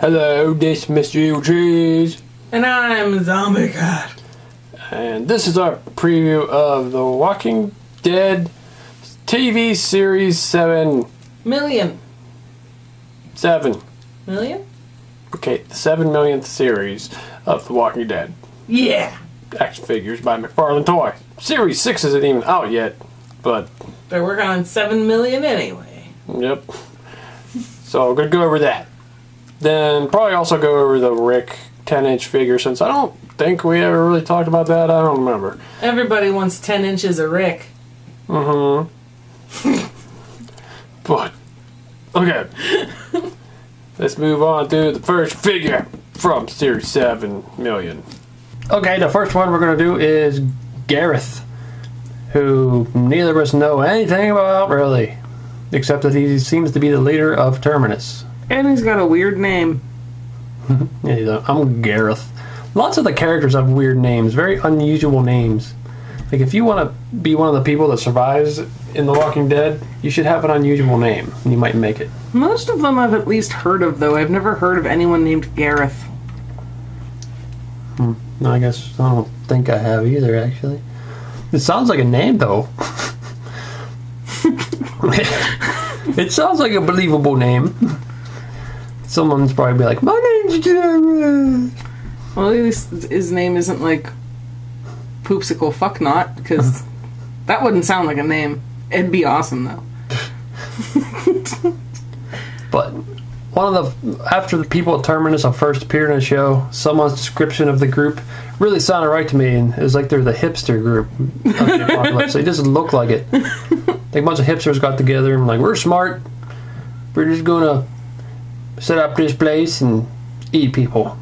Hello, this is Mr. Evilcheese. And I'm Zombie Cat. And this is our preview of The Walking Dead TV series 7. Million. 7. Million? Okay, the 7 millionth series of The Walking Dead. Yeah. Action figures by McFarlane Toys. Series 6 isn't even out yet, but... They're working on 7 million anyway. Yep. So I'm going to go over that. Then probably also go over the Rick 10-inch figure, since I don't think we ever really talked about that. I don't remember. Everybody wants 10 inches of Rick. Mm-hmm. But, okay. Let's move on to the first figure from Series 7 million. Okay, the first one we're going to do is Gareth, who neither of us know anything about, really, except that he seems to be the leader of Terminus. And he's got a weird name. Yeah, I'm Gareth. Lots of the characters have weird names, very unusual names. Like, if you want to be one of the people that survives in The Walking Dead, you should have an unusual name, and you might make it. Most of them I've at least heard of, though. I've never heard of anyone named Gareth. No, I guess I don't think I have either, actually. It sounds like a name, though. It sounds like a believable name. Someone's probably be like, my name's Gareth. Well, at least his name isn't like Poopsicle Fucknot, because that wouldn't sound like a name. It'd be awesome, though. But one of the, after the people at Terminus first appeared in the show, someone's description of the group really sounded right to me, and it was like they're the hipster group of the apocalypse. They just look like it. Like a bunch of hipsters got together and like, we're smart. We're just gonna set up this place and eat people.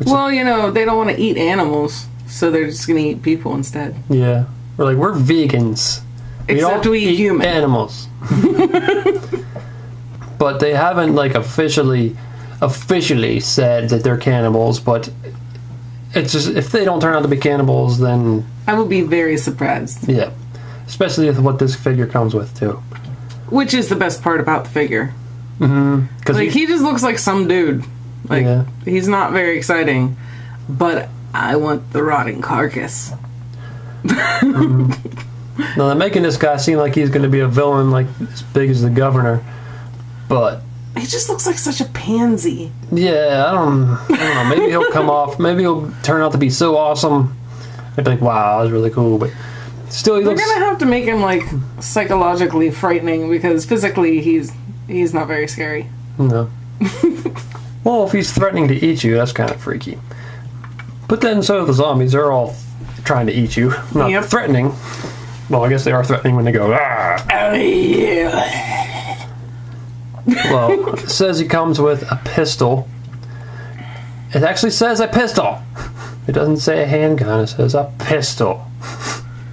Well, you know, they don't want to eat animals, so they're just going to eat people instead. Yeah. We're like, we're vegans. Except we eat human animals. But they haven't, like, officially said that they're cannibals, but it's just, if they don't turn out to be cannibals, then... I would be very surprised. Yeah. Especially with what this figure comes with, too. Which is the best part about the figure. Mm-hmm. Like, he just looks like some dude. Like, yeah. He's not very exciting. But I want the rotting carcass. Mm-hmm. Now, they're making this guy seem like he's going to be a villain, like, as big as the governor. But... he just looks like such a pansy. Yeah, I don't know. Maybe he'll come off. Maybe he'll turn out to be so awesome. I'd be like, wow, that was really cool. But still, he looks... They're gonna have to make him, like, psychologically frightening, because physically he's not very scary. No. Well, if he's threatening to eat you, that's kind of freaky. But then so are the zombies. They're all trying to eat you. Not threatening. Well, I guess they are threatening when they go, ah. Oh, yeah. Well, it says he comes with a pistol. It actually says a pistol. It doesn't say a handgun. It says a pistol.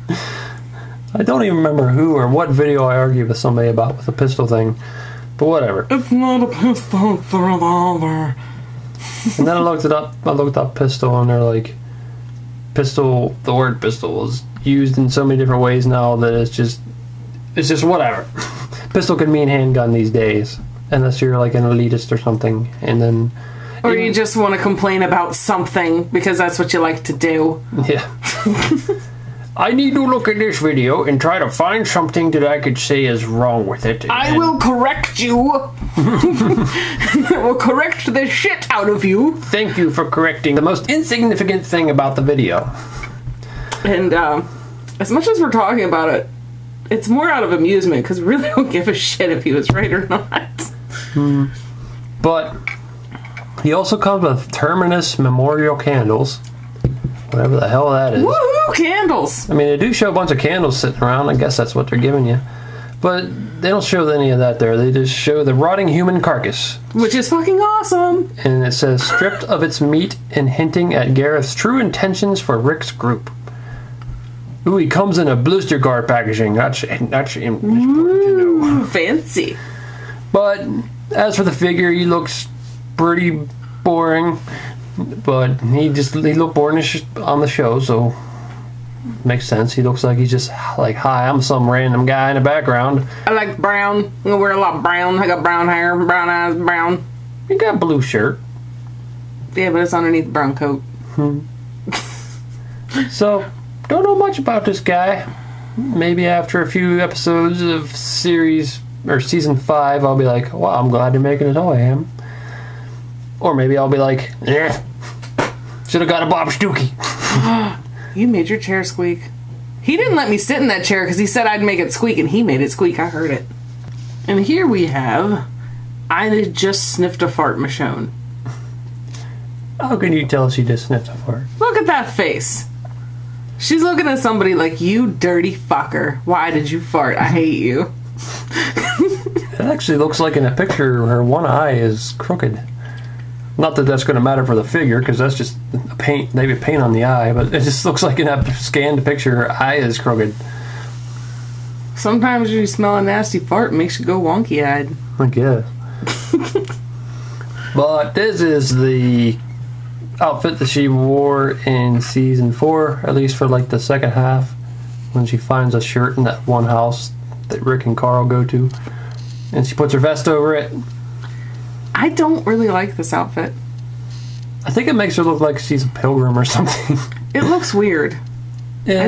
I don't even remember who or what video I argued with somebody about with the pistol thing. But whatever. It's not a pistol, it's a revolver. And then I looked up pistol, and they're like, pistol, the word pistol is used in so many different ways now that it's just whatever. Pistol can mean handgun these days, unless you're like an elitist or something, and then... Or you just want to complain about something, because that's what you like to do. Yeah. I need to look at this video and try to find something that I could say is wrong with it. I will correct you. I will correct the shit out of you. Thank you for correcting the most insignificant thing about the video. And as much as we're talking about it, it's more out of amusement, because we really don't give a shit if he was right or not. But he also comes with Terminus memorial candles. Whatever the hell that is. Woohoo! Candles! I mean, they do show a bunch of candles sitting around. I guess that's what they're giving you. But they don't show any of that there. They just show the rotting human carcass. Which is fucking awesome! And it says, stripped of its meat and hinting at Gareth's true intentions for Rick's group. Ooh, he comes in a blister guard packaging. That's important to know. Fancy. But as for the figure, he looks pretty boring. But he looked boringish on the show, so makes sense. He looks like he's just like, hi, I'm some random guy in the background. I like brown. I'm gonna wear a lot of brown. I got brown hair, brown eyes, brown. He got a blue shirt. Yeah, but it's underneath the brown coat. So, don't know much about this guy. Maybe after a few episodes of season 5, I'll be like, wow, I'm glad they're making a toy of him. Or maybe I'll be like, yeah, should have got a Bob Stookie. You made your chair squeak. He didn't let me sit in that chair because he said I'd make it squeak, and he made it squeak. I heard it. And here we have, I just sniffed a fart, Michonne. How can you tell she just sniffed a fart? Look at that face. She's looking at somebody like, you dirty fucker. Why did you fart? I hate you. It actually looks like in a picture her one eye is crooked. Not that that's going to matter for the figure, because that's just a paint, maybe paint on the eye, but it just looks like in that scanned picture her eye is crooked. Sometimes when you smell a nasty fart, it makes you go wonky-eyed. I guess. But this is the outfit that she wore in season 4, at least for like the second half, when she finds a shirt in that one house that Rick and Carl go to, and she puts her vest over it. I don't really like this outfit. I think it makes her look like she's a pilgrim or something. It looks weird. Yeah,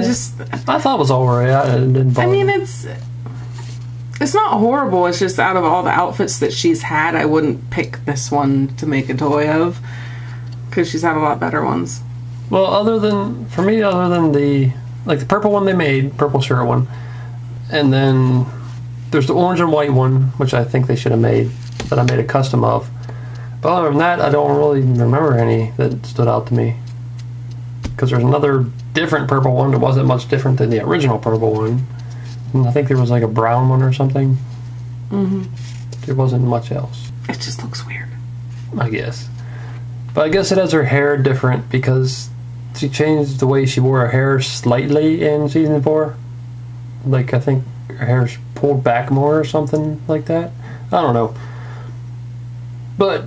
I thought it was alright. I mean, it's not horrible. It's just out of all the outfits that she's had, I wouldn't pick this one to make a toy of, because she's had a lot better ones. Well, other than the purple one they made, purple shirt one, and then there's the orange and white one, which I think they should have made, that I made a custom of. But other than that, I don't really remember any that stood out to me. Because there's another different purple one that wasn't much different than the original purple one. And I think there was like a brown one or something. Mm-hmm. There wasn't much else. It just looks weird. I guess. But I guess it has her hair different because she changed the way she wore her hair slightly in season 4. Like, I think her hair's pulled back more or something like that. I don't know. But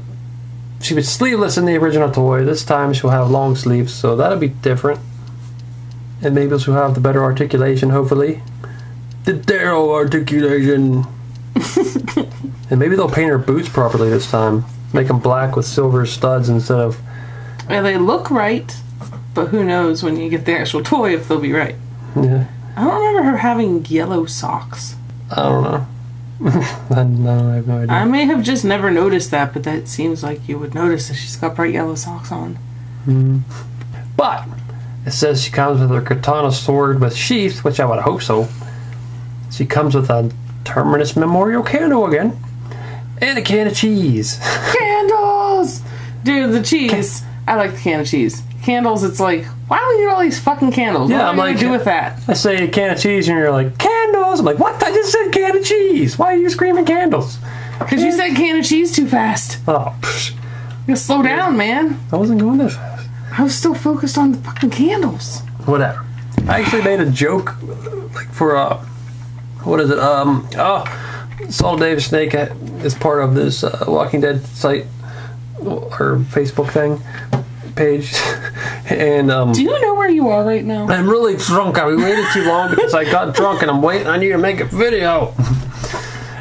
she was sleeveless in the original toy. This time she'll have long sleeves, so that'll be different. And maybe she'll have the better articulation, hopefully. The Daryl articulation. And maybe they'll paint her boots properly this time. Make them black with silver studs instead of... Well, they look right, but who knows when you get the actual toy if they'll be right. Yeah. I don't remember her having yellow socks. I don't know. No, I have no idea. I may have just never noticed that, but that seems like you would notice that she's got bright yellow socks on. Mm. But it says she comes with her katana sword with sheath, which I would hope so. She comes with a Terminus Memorial candle again, and a can of cheese. Candles! Dude, the cheese. I like the can of cheese. Candles, it's like, why do we need all these fucking candles? Yeah, what I'm am I like, gonna do with that? I say a can of cheese, and you're like, candles? I'm like, what? I just said can of cheese. Why are you screaming candles? Because you said can of cheese too fast. Oh, You gotta slow down, man. I wasn't going this fast. I was still focused on the fucking candles. Whatever. I actually made a joke, like for what is it? Saul Davis Snake is part of this Walking Dead site or Facebook thing page, and do you know where you are right now? I'm really drunk. I waited too long because I got drunk and I'm waiting on you to make a video,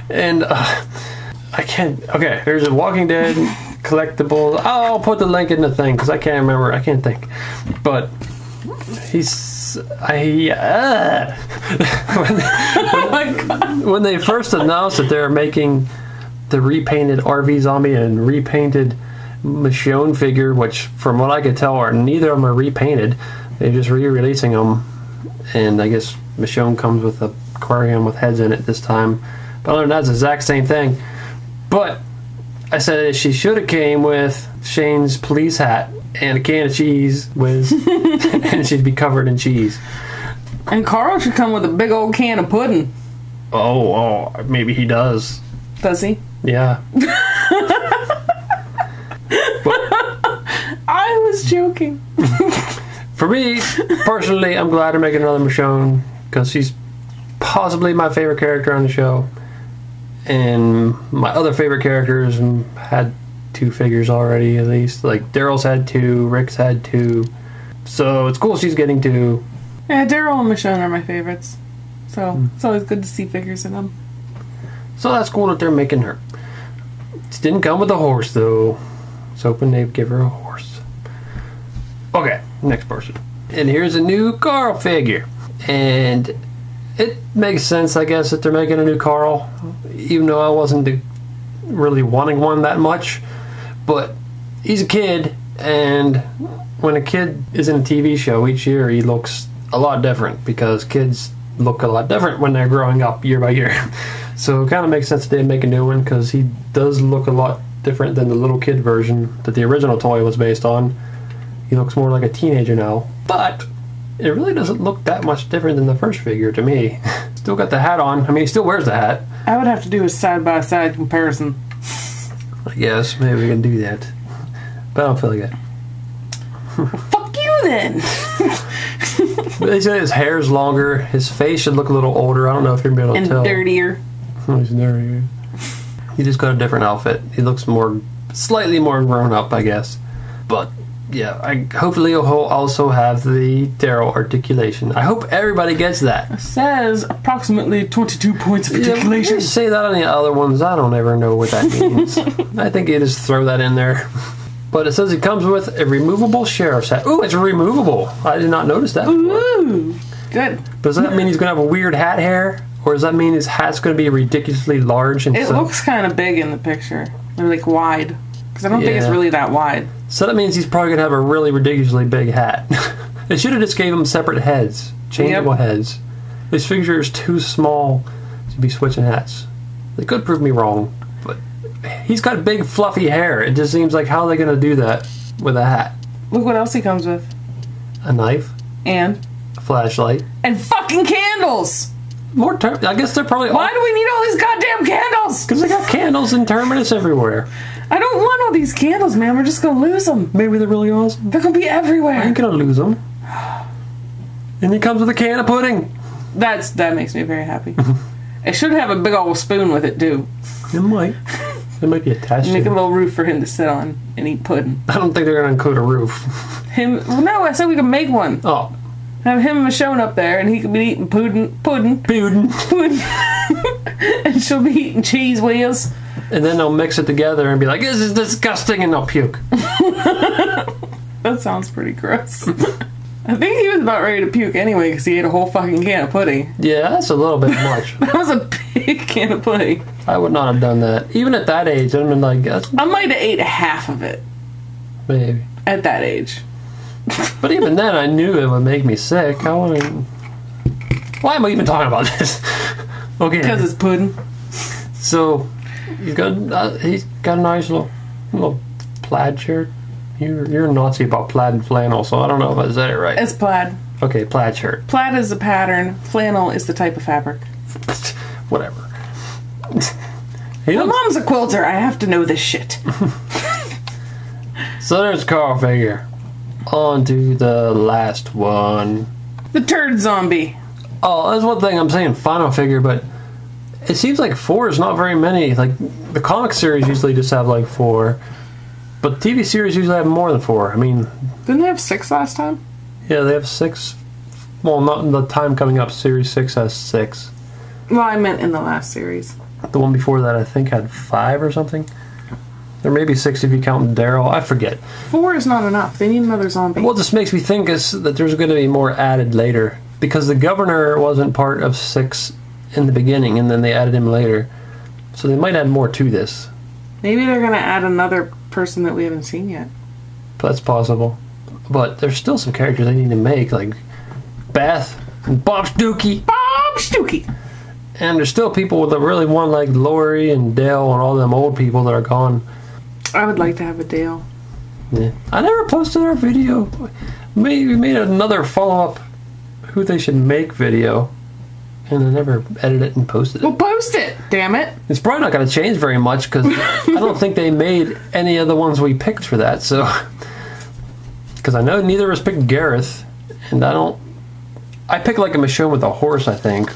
and I can't. Okay, there's a Walking Dead collectible. I'll put the link in the thing because I can't remember. I can't think, but Oh my god. When they first announced that they're making the repainted RV Zombie and repainted Michonne figure, which from what I could tell are neither of them are repainted, they're just re-releasing them, and I guess Michonne comes with an aquarium with heads in it this time, but other than that it's the exact same thing. But I said she should have came with Shane's police hat and a can of cheese whiz and she'd be covered in cheese. And Carl should come with a big old can of pudding. Oh, maybe he does. Does he? Yeah. I was joking. For me, personally, I'm glad they're making another Michonne because she's possibly my favorite character on the show. And my other favorite characters had 2 figures already, at least. Like, Daryl's had 2, Rick's had 2. So it's cool she's getting 2. Yeah, Daryl and Michonne are my favorites. So it's always good to see figures in them. So that's cool that they're making her. It didn't come with a horse, though. I was hoping they'd give her a horse. Okay, next person. And here's a new Carl figure. And it makes sense, I guess, that they're making a new Carl. Even though I wasn't really wanting one that much. But he's a kid, and when a kid is in a TV show each year, he looks a lot different, because kids look a lot different when they're growing up year by year. So it kind of makes sense that they make a new one, because he does look a lot different than the little kid version that the original toy was based on. He looks more like a teenager now, but it really doesn't look that much different than the first figure to me. Still got the hat on. I mean, he still wears the hat. I would have to do a side-by-side comparison. I guess maybe we can do that, but I don't feel like it. Fuck you then. They say his hair's longer. His face should look a little older. I don't know if you're gonna be able to tell. And dirtier. Oh, he's dirtier. He just got a different outfit. He looks slightly more grown up, I guess. But yeah, hopefully he'll also have the Daryl articulation. I hope everybody gets that. It says approximately 22 points of articulation. Yeah, say that on the other ones. I don't ever know what that means. I think you just throw that in there. But it says it comes with a removable sheriff's hat. Ooh, it's removable. I did not notice that. Ooh, good. Does that mean he's going to have a weird hat hair? Or does that mean his hat's going to be ridiculously large? It looks kind of big in the picture. They're like wide. Because I don't think it's really that wide. So that means he's probably going to have a really ridiculously big hat. They should have just gave him separate heads. Changeable heads. This figure is too small to be switching hats. They could prove me wrong. But he's got big fluffy hair. It just seems like, how are they going to do that with a hat? Look what else he comes with. A knife. And? A flashlight. And fucking candles! I guess they're probably... Why do we need all these goddamn candles? Because they got candles in Terminus everywhere. I don't want all these candles, man. We're just gonna lose them. Maybe they're really awesome. They're gonna be everywhere. I ain't gonna lose them. And he comes with a can of pudding. That makes me very happy. It should have a big old spoon with it, too. It might. It might be attached to Make it. a little roof for him to sit on and eat pudding. I don't think they're gonna include a roof. Well, no, I said we could make one. Oh. Have him and Michonne up there, and he could be eating pudding. And she'll be eating cheese wheels. And then they'll mix it together and be like, this is disgusting, and they'll puke. That sounds pretty gross. I think he was about ready to puke anyway, because he ate a whole fucking can of pudding. Yeah, that's a little bit much. That was a big can of pudding. I would not have done that. Even at that age, I'd been like... I might have ate half of it. Maybe. At that age. But even then, I knew it would make me sick. Why am I even talking about this? Okay. Because it's pudding. So, he's got a nice little plaid shirt. You're a Nazi about plaid and flannel, so I don't know if I said it right. It's plaid. Okay, plaid shirt. Plaid is the pattern. Flannel is the type of fabric. Whatever. My mom's a quilter. I have to know this shit. So there's Carl figure. On to the last one. The turd zombie. Oh, that's one thing I'm saying final figure, but it seems like 4 is not very many. Like, the comic series usually just have like 4, but TV series usually have more than 4. I mean... Didn't they have 6 last time? Yeah, they have 6. Well, not in the time coming up. Series 6 has 6. Well, I meant in the last series. The one before that, I think, had 5 or something. There may be 6 if you count Daryl. I forget. 4 is not enough. They need another zombie. Well, this makes me think that there's going to be more added later. Because the governor wasn't part of 6 in the beginning, and then they added him later. So they might add more to this. Maybe they're going to add another person that we haven't seen yet. That's possible. But there's still some characters they need to make, like Beth and Bob Stookie. Bob Stookie! And there's still people that really want, like Lori and Dale and all them old people that are gone. I would like to have a Dale. Yeah. I never posted our video. We made another follow-up who they should make video, and I never edited it and posted it. Well, post it, damn it. It's probably not going to change very much, because I don't think they made any of the ones we picked for that, so... Because I know neither of us picked Gareth, and I picked like a Michonne with a horse, I think.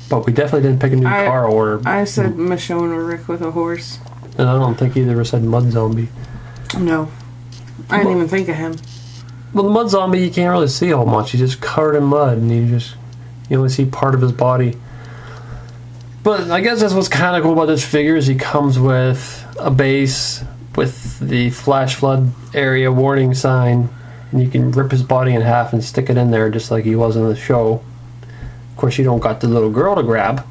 But we definitely didn't pick a new Carl or... I said Michonne or Rick with a horse. And I don't think either of us said Mud Zombie. No. I didn't even think of him. Well, the Mud Zombie, you can't really see a whole much. He's just covered in mud, and you only see part of his body. But I guess that's what's kind of cool about this figure is he comes with a base with the flash flood area warning sign, and you can rip his body in half and stick it in there just like he was in the show. Of course, you don't got the little girl to grab.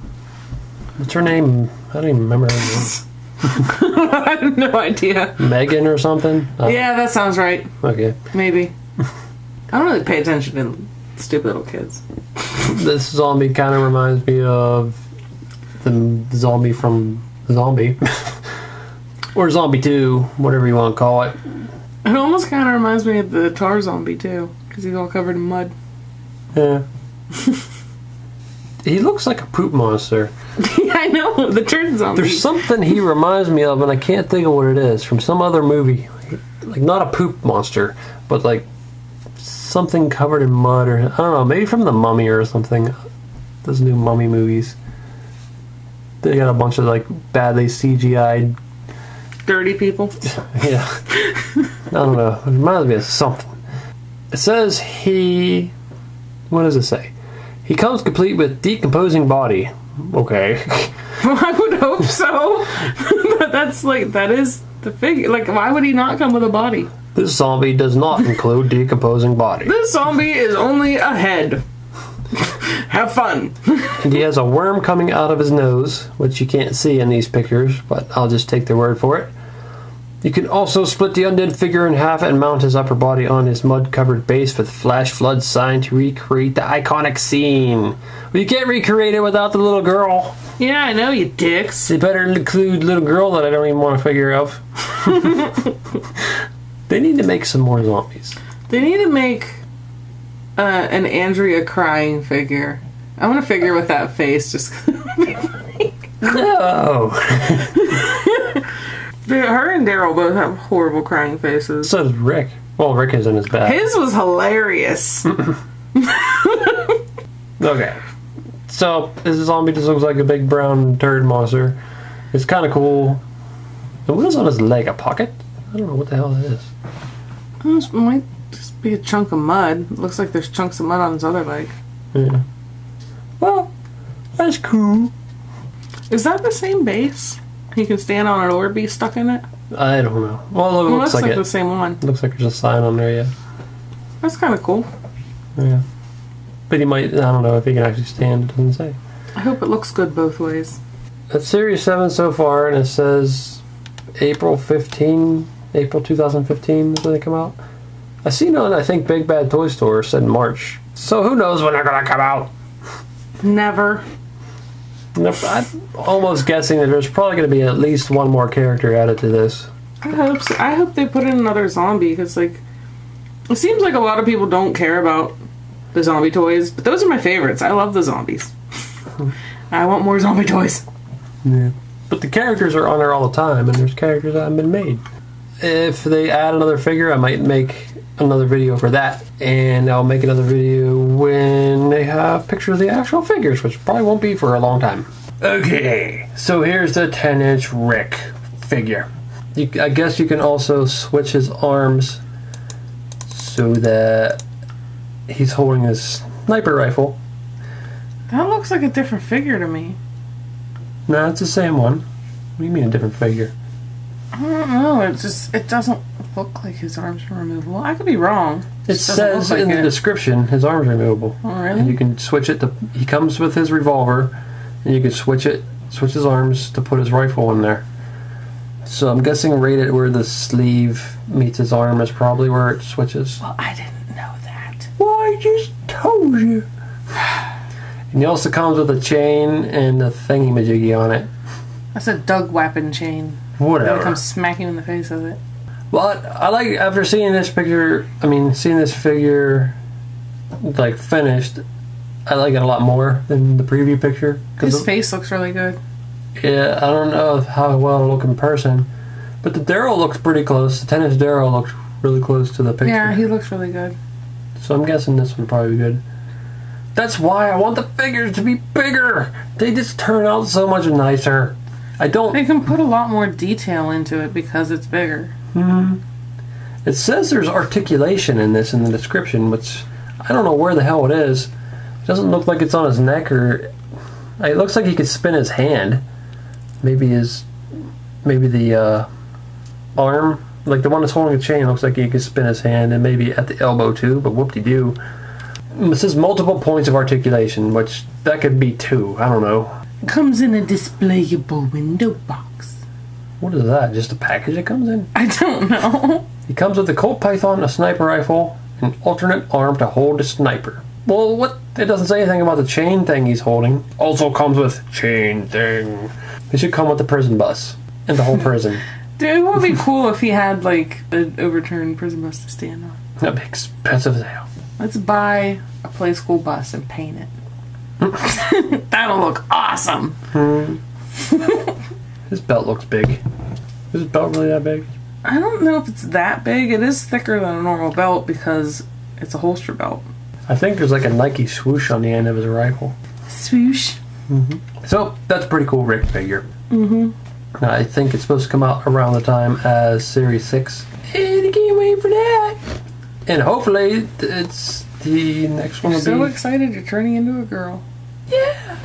What's her name? I don't even remember her name. I have no idea. Megan or something? Yeah, that sounds right. Okay. Maybe. I don't really pay attention to stupid little kids. This zombie kind of reminds me of the zombie from Zombie. Or Zombie 2, whatever you want to call it. It almost kind of reminds me of the tar zombie, too. Because he's all covered in mud. Yeah. He looks like a poop monster. Yeah, I know. The turd zombie. There's something he reminds me of, and I can't think of what it is. From some other movie. Like, not a poop monster, but like something covered in mud, or I don't know, maybe from The Mummy or something. Those new Mummy movies. They got a bunch of like badly CGI'd dirty people. Yeah. I don't know. It reminds me of something. It says what does it say? He comes complete with decomposing body. Okay. Well, I would hope so. But that is the figure. Like, why would he not come with a body? This zombie does not include decomposing body. This zombie is only a head. Have fun. And he has a worm coming out of his nose, which you can't see in these pictures, but I'll just take their word for it. You can also split the undead figure in half and mount his upper body on his mud-covered base with flash flood sign to recreate the iconic scene. Well, you can't recreate it without the little girl. Yeah, I know, you dicks. They better include little girl that I don't even want to figure out. They need to make some more zombies. They need to make an Andrea crying figure. I want a figure with that face, just No. Her and Daryl both have horrible crying faces. So does Rick. Well, Rick isn't as bad. His was hilarious. Okay. So, this zombie just looks like a big brown turd monster. It's kind of cool. And what is on his leg? A pocket? I don't know what the hell that is. This might just be a chunk of mud. It looks like there's chunks of mud on his other leg. Yeah. Well, that's cool. Is that the same base? He can stand on it or be stuck in it? I don't know. Well, it looks like the same one. Looks like there's a sign on there, yeah. That's kind of cool. Yeah. But he might, I don't know if he can actually stand, it doesn't say. I hope it looks good both ways. That's Series 7 so far, and it says April 2015 is when they come out. I seen on, I think, Big Bad Toy Store said March. So who knows when they're going to come out? Never. I'm almost guessing that there's probably going to be at least one more character added to this. I hope so. I hope they put in another zombie, because, like, it seems like a lot of people don't care about the zombie toys, but those are my favorites. I love the zombies. I want more zombie toys. Yeah. But the characters are on there all the time, and there's characters that haven't been made. If they add another figure, I might make another video for that, and I'll make another video when they have pictures of the actual figures, which probably won't be for a long time. Okay, so here's the 10-inch Rick figure. I guess you can also switch his arms so that he's holding his sniper rifle. That looks like a different figure to me. No, it's the same one. What do you mean a different figure? I don't know. It doesn't look like his arms are removable. I could be wrong. It says in the description his arms are removable. Oh, really? And you can switch it to. He comes with his revolver, and you can switch his arms to put his rifle in there. So I'm guessing right at where the sleeve meets his arm is probably where it switches. Well, I didn't know that. Well, I just told you. And he also comes with a chain and a thingy-majiggy on it. That's a Doug weapon chain. Whatever. Gonna come smack you in the face with it. Well, I like, after seeing this figure, like, finished, I like it a lot more than the preview picture. His face looks really good. Yeah, I don't know how well it'll look in person, but the Daryl looks pretty close. The 10-inch Daryl looks really close to the picture. Yeah, he looks really good. So I'm guessing this would probably be good. That's why I want the figures to be bigger. They just turn out so much nicer. They can put a lot more detail into it because it's bigger. It says there's articulation in this in the description, which I don't know where the hell it is. It doesn't look like it's on his neck or It looks like he could spin his hand. Maybe the arm, like the one that's holding the chain, looks like he could spin his hand, and maybe at the elbow too, but whoop-de-doo. This is multiple points of articulation, which that could be 2. I don't know. Comes in a displayable window box. What is that? Just a package it comes in? I don't know. He comes with a Colt Python, a sniper rifle, an alternate arm to hold a sniper. Well, what? It doesn't say anything about the chain thing he's holding. Also comes with chain thing. It should come with the prison bus and the whole prison. Dude, it would be cool if he had, like, an overturned prison bus to stand on. That'd be expensive as hell. Let's buy a play school bus and paint it. That'll look awesome. His belt looks big. Is his belt really that big? I don't know if it's that big. It is thicker than a normal belt because it's a holster belt. I think there's like a Nike swoosh on the end of his rifle. Swoosh. So, that's a pretty cool Rick figure. I think it's supposed to come out around the time as Series 6. And I can't wait for that. And hopefully, it's the next one will So be... excited you're turning into a girl. Yeah.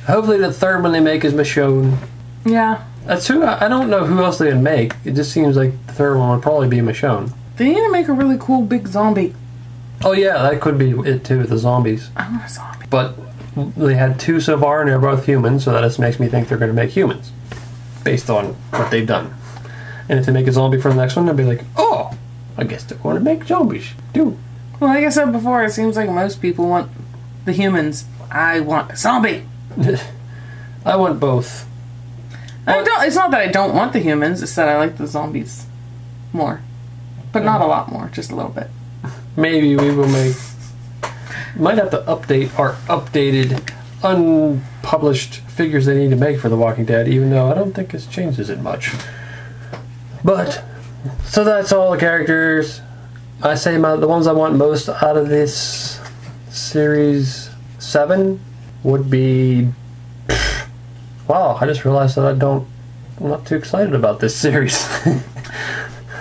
Hopefully the third one they make is Michonne. Yeah. That's who... I don't know who else they would make. It just seems like the third one would probably be Michonne. They need to make a really cool big zombie. Oh yeah, that could be it too, the zombies. I want a zombie. But they had 2 so far and they're both humans, so that just makes me think they're going to make humans. Based on what they've done. And if they make a zombie for the next one, they'll be like, oh, I guess they're going to make zombies. Dude. Well, like I said before, it seems like most people want the humans. I want a zombie. I want both. It's not that I don't want the humans, it's that I like the zombies more. But not a lot more, just a little bit. Maybe we will make... Might have to update our updated, unpublished figures they need to make for The Walking Dead, even though I don't think it changes it much. But, so that's all the characters. I say the ones I want most out of this Series 7 would be... Wow, I just realized that I'm not too excited about this series.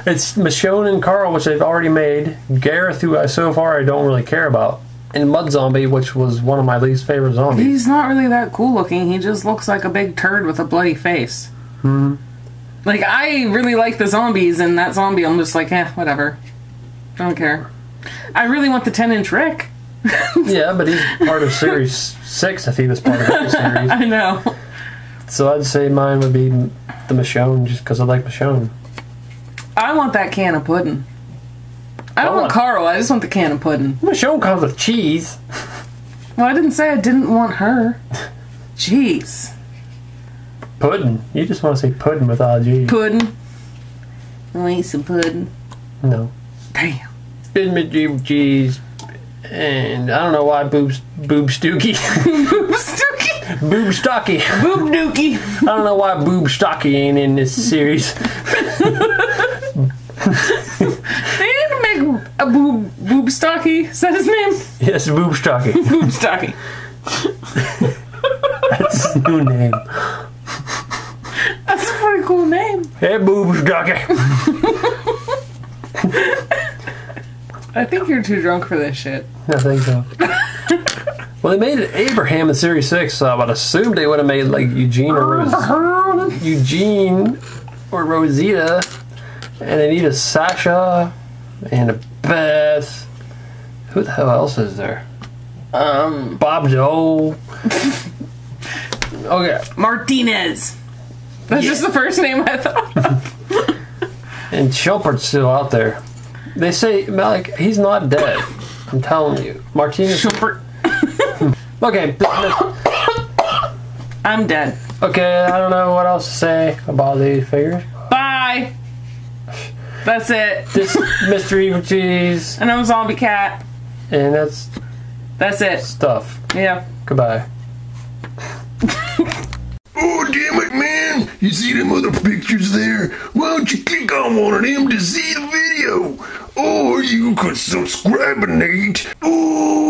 It's Michonne and Carl, which they've already made. Gareth, who so far I don't really care about. And Mud Zombie, which was one of my least favorite zombies. He's not really that cool looking. He just looks like a big turd with a bloody face. Like, I really like the zombies, and that zombie, I'm just like, whatever. I don't care. I really want the 10-inch Rick. Yeah, but he's part of Series 6 if he was part of the series. I know. So I'd say mine would be the Michonne, just because I like Michonne. I want that can of pudding. I don't want Carl, I just want the can of pudding. Michonne comes with cheese. Well, I didn't say I didn't want her. Jeez. Pudding. You just want to say pudding with all G's. Pudding. I want some pudding. No. Damn. Spin me cheese. And I don't know why boob stookie. Boob stookie. Boob stocky. Boob dookie. I don't know why boob stocky ain't in this series. They need to make a boob stocky. Is that his name? Yes, boob stocky. Boob stocky. That's his new name. That's a pretty cool name. Hey, boob stocky. I think you're too drunk for this shit. I think so. Well, they made it Abraham in Series 6, so I would assume they would have made like Eugene or Rosita. And they need a Sasha and a Beth. Who the hell else is there? Bob Joe. Okay. Martinez. That's just the first name I thought of. And Shumpert's still out there. They say, Malik, he's not dead. I'm telling you. Martinez. Shumpert. Okay. I'm dead. Okay, I don't know what else to say about these figures. Bye. That's it. This Mr. Evilcheese. And I'm a zombie cat. And that's it. stuff. Yeah. Goodbye. Oh, damn it, man. You see them other pictures there? Why don't you click on one of them to see the video? Or you could subscribe, Nate. Oh.